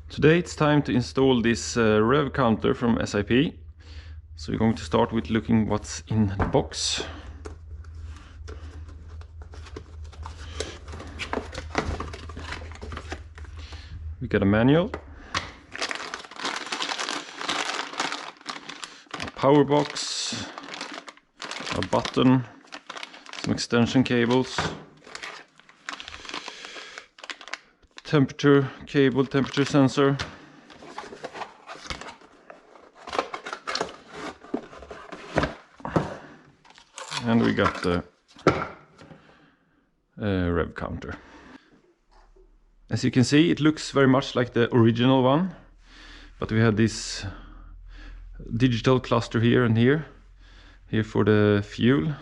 Today it's time to install this rev counter from SIP. So we're going to start with looking what's in the box. We got a manual, a power box, a button, some extension cables, temperature cable, temperature sensor, and we got the rev counter. As you can see, it looks very much like the original one, but we have this digital cluster here and here for the fuel,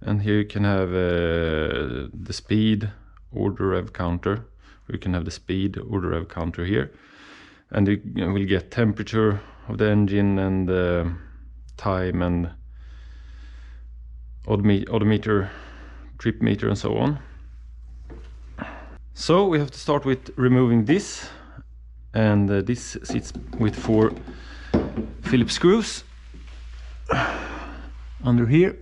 and here you can have the speed or the rev counter. You can have the speed or the rev counter here, and you will get temperature of the engine and time and odometer, trip meter and so on. So we have to start with removing this, and this sits with 4 Phillips screws under here.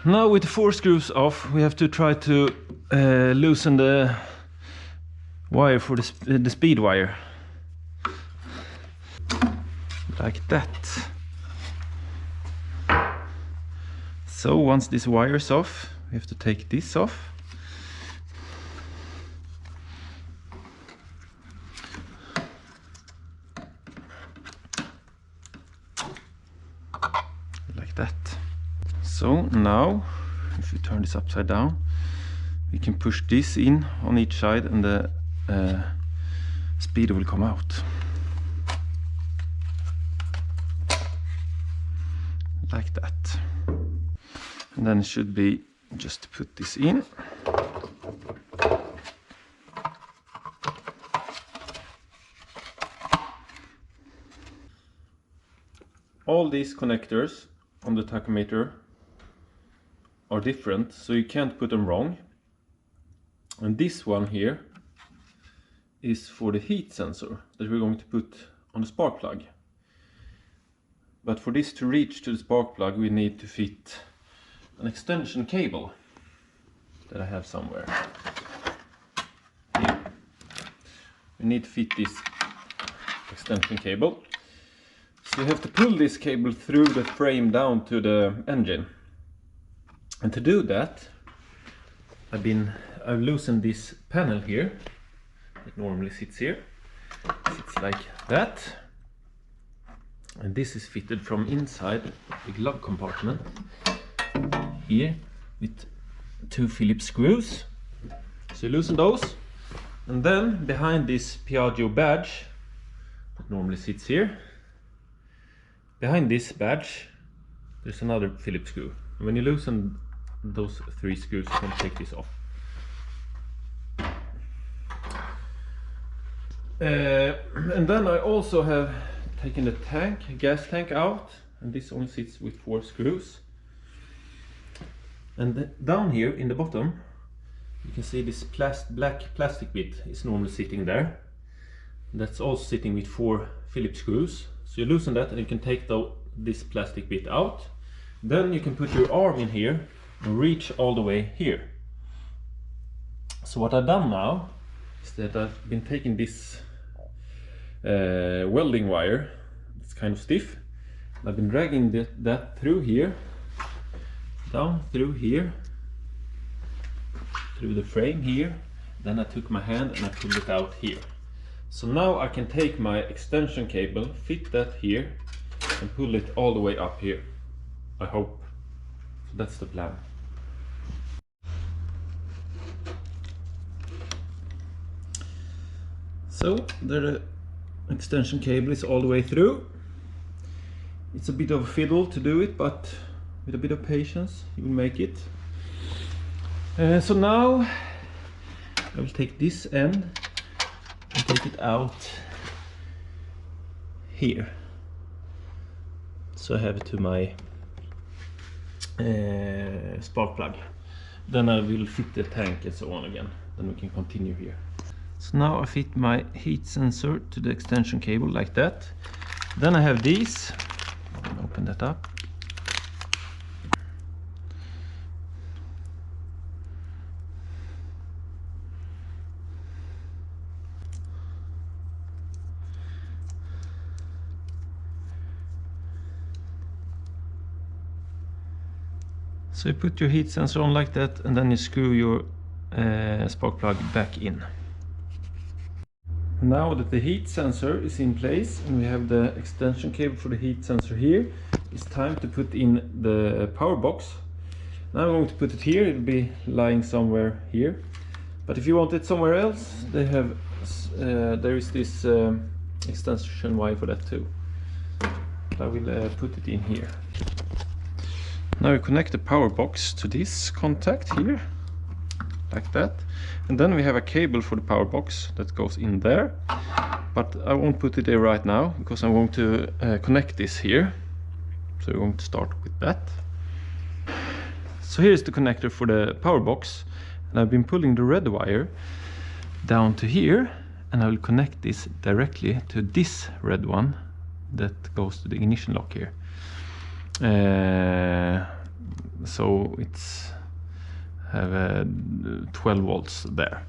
Now with the 4 screws off, we have to try to loosen the wire for the speed wire, like that. So once this wire is off, we have to take this off. Like that. So now, if we turn this upside down, we can push this in on each side and the speedo will come out. Like that. And then it should be just to put this in. All these connectors on the tachometer are different, so you can't put them wrong. And this one here is for the heat sensor that we're going to put on the spark plug. But for this to reach to the spark plug, we need to fit an extension cable that I have somewhere. Here. We need to fit this extension cable. So you have to pull this cable through the frame down to the engine. And to do that, I've loosened this panel here. It normally sits here. It sits like that. And this is fitted from inside the glove compartment here with 2 Phillips screws. So you loosen those, and then behind this Piaggio badge that normally sits here, behind this badge there's another Phillips screw. And when you loosen those 3 screws, you can take this off. And then I also have taken the gas tank out, and this only sits with 4 screws. And down here in the bottom you can see this black plastic bit is normally sitting there. That's also sitting with 4 Phillips screws. So you loosen that and you can take this plastic bit out. Then you can put your arm in here and reach all the way here. So what I've done now is that I've been taking this welding wire. It's kind of stiff. I've been dragging that through here, down through here, through the frame here. Then I took my hand and I pulled it out here. So now I can take my extension cable, fit that here, and pull it all the way up here. I hope. So that's the plan. So the extension cable is all the way through. It's a bit of a fiddle to do it, but with a bit of patience you will make it. So now I will take this end and take it out here. So I have it to my spark plug. then I will fit the tank and so on again. Then we can continue here. So now I fit my heat sensor to the extension cable like that. Then I have these. Open that up. So you put your heat sensor on like that, and then you screw your spark plug back in. Now that the heat sensor is in place and we have the extension cable for the heat sensor here, it's time to put in the power box. Now I'm going to put it here. It'll be lying somewhere here. But if you want it somewhere else, they have there is this extension wire for that too. I will put it in here. Now we connect the power box to this contact here, like that. And then we have a cable for the power box that goes in there. But I won't put it there right now, because I'm going to connect this here. So we're going to start with that. So here's the connector for the power box. And I've been pulling the red wire down to here. And I will connect this directly to this red one that goes to the ignition lock here. So it's have 12 volts there.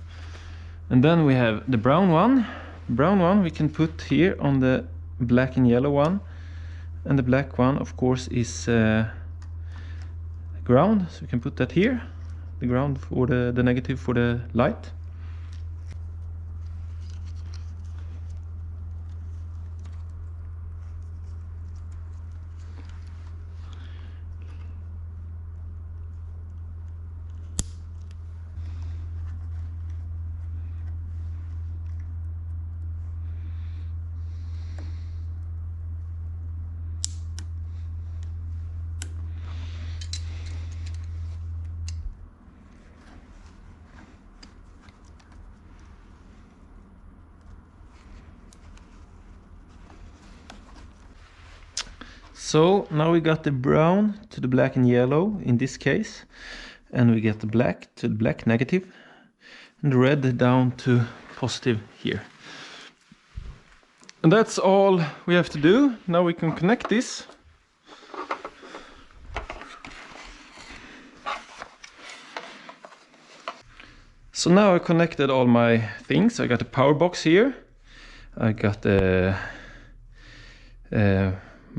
And then we have the brown one. Brown one we can put here on the black and yellow one. And the black one, of course, is ground. So we can put that here. The ground for the negative for the light. So now we got the brown to the black and yellow in this case, and we get the black to the black negative and the red down to positive here. And that's all we have to do. Now we can connect this. So now I connected all my things. I got the power box here. I got the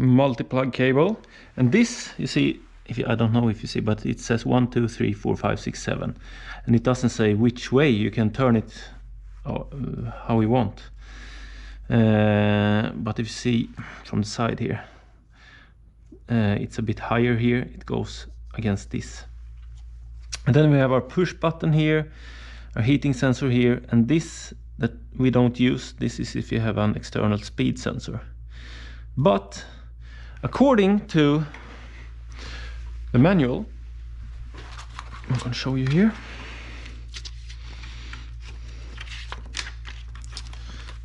multi-plug cable, and this, you see, I don't know if you see, but it says 1 2 3 4 5 6 7, and it doesn't say which way. You can turn it how you want, but if you see from the side here, it's a bit higher here. It goes against this. And then we have our push button here, our heating sensor here, and this that we don't use. This is if you have an external speed sensor. But according to the manual, I'm going to show you here.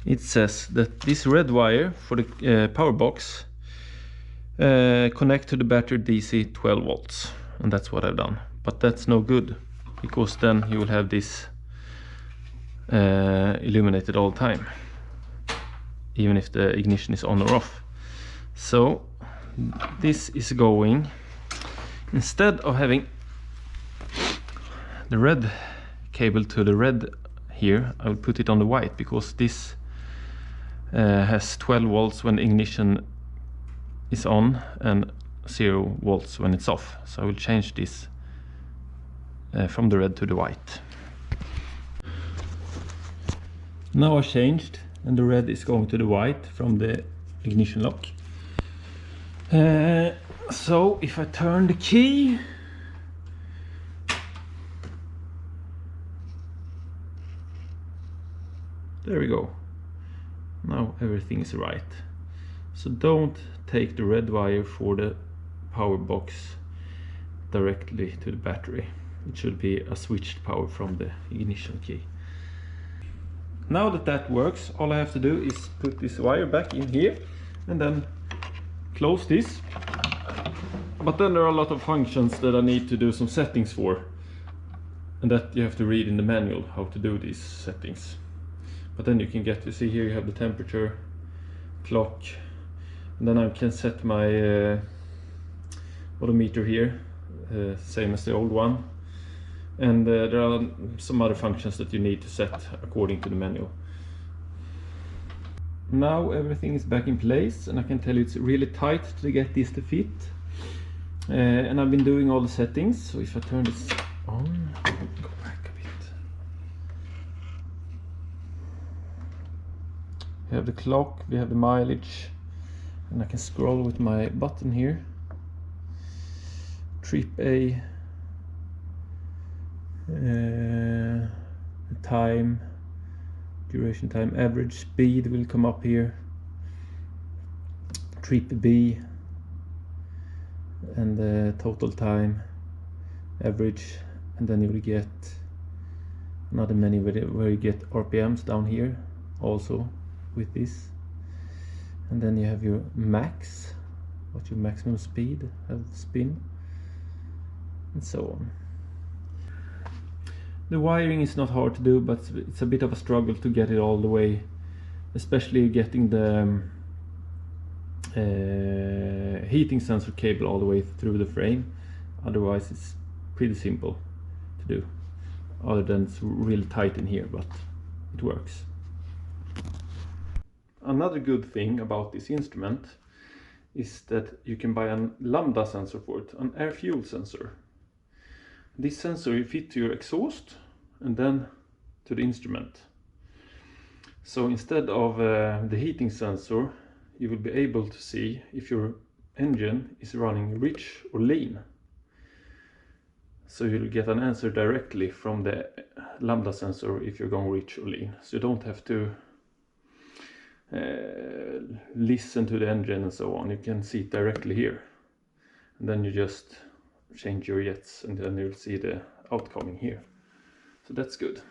It says that this red wire for the power box connect to the battery DC 12 volts, and that's what I've done. But that's no good, because then you will have this illuminated all the time, even if the ignition is on or off. So this is going, instead of having the red cable to the red here, I will put it on the white, because this has 12 volts when the ignition is on and 0 volts when it's off. So I will change this from the red to the white. Now I changed, and the red is going to the white from the ignition lock. So if I turn the key, there we go. Now everything is right. So don't take the red wire for the power box directly to the battery. It should be a switched power from the ignition key. Now that that works, all I have to do is put this wire back in here and then close this. But then there are a lot of functions that I need to do some settings for. And that you have to read in the manual how to do these settings. But then you can get, you see here you have the temperature, clock, and then I can set my odometer here, same as the old one. And there are some other functions that you need to set according to the manual. Now everything is back in place, and I can tell you it's really tight to get this to fit. And I've been doing all the settings, so if I turn this on, go back a bit. We have the clock, we have the mileage, and I can scroll with my button here. Trip A, time, duration time, average speed will come up here. Trip B, and the total time, average, and then you will get another menu where you get RPMs down here also with this. And then you have your max, what your maximum speed, have spin, and so on. The wiring is not hard to do, but it's a bit of a struggle to get it all the way, especially getting the heating sensor cable all the way through the frame. Otherwise it's pretty simple to do, other than it's really tight in here, but it works. Another good thing about this instrument is that you can buy a lambda sensor for it, an air fuel sensor. This sensor you fit to your exhaust and then to the instrument. So instead of the heating sensor, you will be able to see if your engine is running rich or lean. So you'll get an answer directly from the lambda sensor if you're going rich or lean. So you don't have to listen to the engine and so on. You can see it directly here. And then you just change your jets and then you'll see the outcoming here. So that's good.